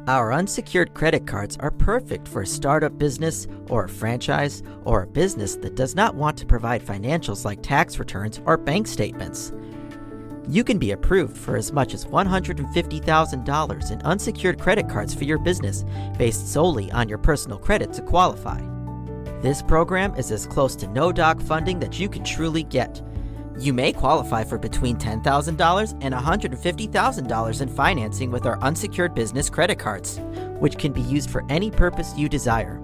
Our unsecured credit cards are perfect for a startup business or a franchise or a business that does not want to provide financials like tax returns or bank statements. You can be approved for as much as $150,000 in unsecured credit cards for your business based solely on your personal credit to qualify. This program is as close to no-doc funding that you can truly get. You may qualify for between $10,000 and $150,000 in financing with our unsecured business credit cards, which can be used for any purpose you desire.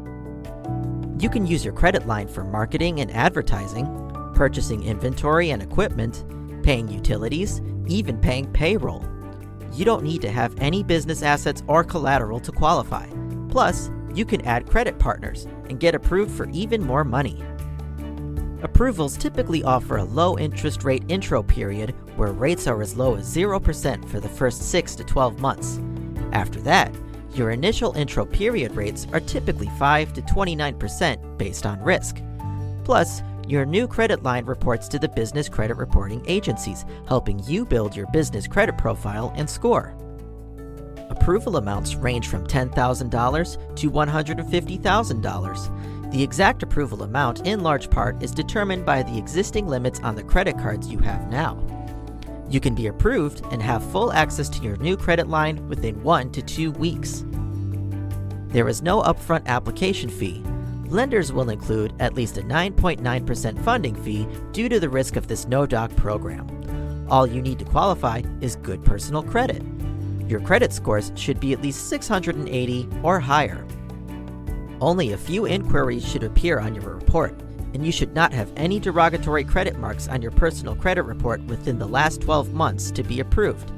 You can use your credit line for marketing and advertising, purchasing inventory and equipment, paying utilities, even paying payroll. You don't need to have any business assets or collateral to qualify. Plus, you can add credit partners and get approved for even more money. Approvals typically offer a low interest rate intro period where rates are as low as 0% for the first 6 to 12 months. After that, your initial intro period rates are typically 5 to 29% based on risk. Plus, your new credit line reports to the business credit reporting agencies, helping you build your business credit profile and score. Approval amounts range from $10,000 to $150,000. The exact approval amount, in large part, is determined by the existing limits on the credit cards you have now. You can be approved and have full access to your new credit line within 1 to 2 weeks. There is no upfront application fee. Lenders will include at least a 9.9% funding fee due to the risk of this no-doc program. All you need to qualify is good personal credit. Your credit scores should be at least 680 or higher. Only a few inquiries should appear on your report, and you should not have any derogatory credit marks on your personal credit report within the last 12 months to be approved.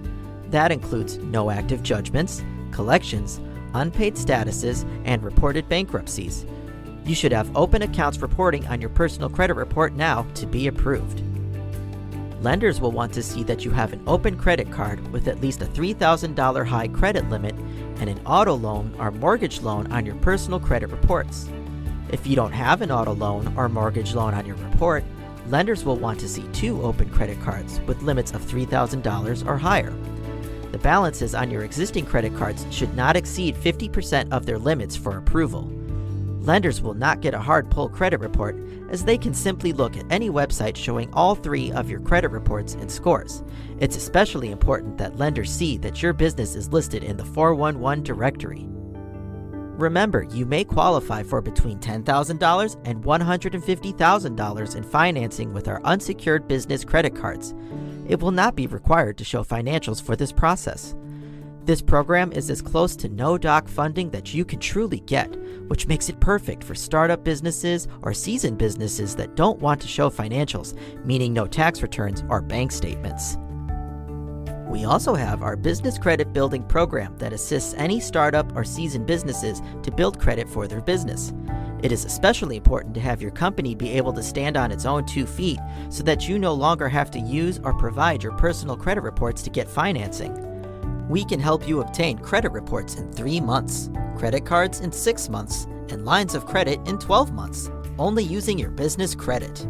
That includes no active judgments, collections, unpaid statuses, and reported bankruptcies. You should have open accounts reporting on your personal credit report now to be approved. Lenders will want to see that you have an open credit card with at least a $3,000 high credit limit and an auto loan or mortgage loan on your personal credit reports. If you don't have an auto loan or mortgage loan on your report, lenders will want to see 2 open credit cards with limits of $3,000 or higher. The balances on your existing credit cards should not exceed 50% of their limits for approval. Lenders will not get a hard pull credit report, as they can simply look at any website showing all 3 of your credit reports and scores. It's especially important that lenders see that your business is listed in the 411 directory. Remember, you may qualify for between $10,000 and $150,000 in financing with our unsecured business credit cards. It will not be required to show financials for this process. This program is as close to no-doc funding that you can truly get, which makes it perfect for startup businesses or seasoned businesses that don't want to show financials, meaning no tax returns or bank statements. We also have our business credit building program that assists any startup or seasoned businesses to build credit for their business. It is especially important to have your company be able to stand on its own 2 feet so that you no longer have to use or provide your personal credit reports to get financing. We can help you obtain credit reports in 3 months, credit cards in 6 months, and lines of credit in 12 months, only using your business credit.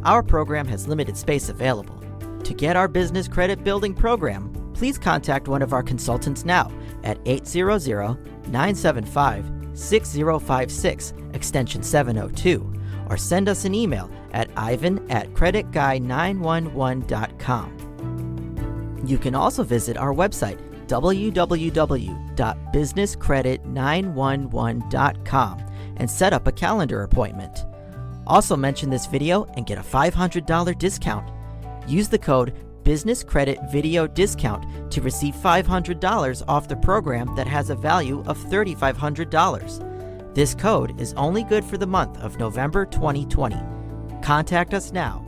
Our program has limited space available. To get our business credit building program, please contact one of our consultants now at 800-975-6056, extension 702, or send us an email at ivan@creditguy911.com. You can also visit our website, www.businesscredit911.com, and set up a calendar appointment. Also mention this video and get a $500 discount. Use the code BusinessCreditVideoDiscount to receive $500 off the program that has a value of $3,500. This code is only good for the month of November 2020. Contact us now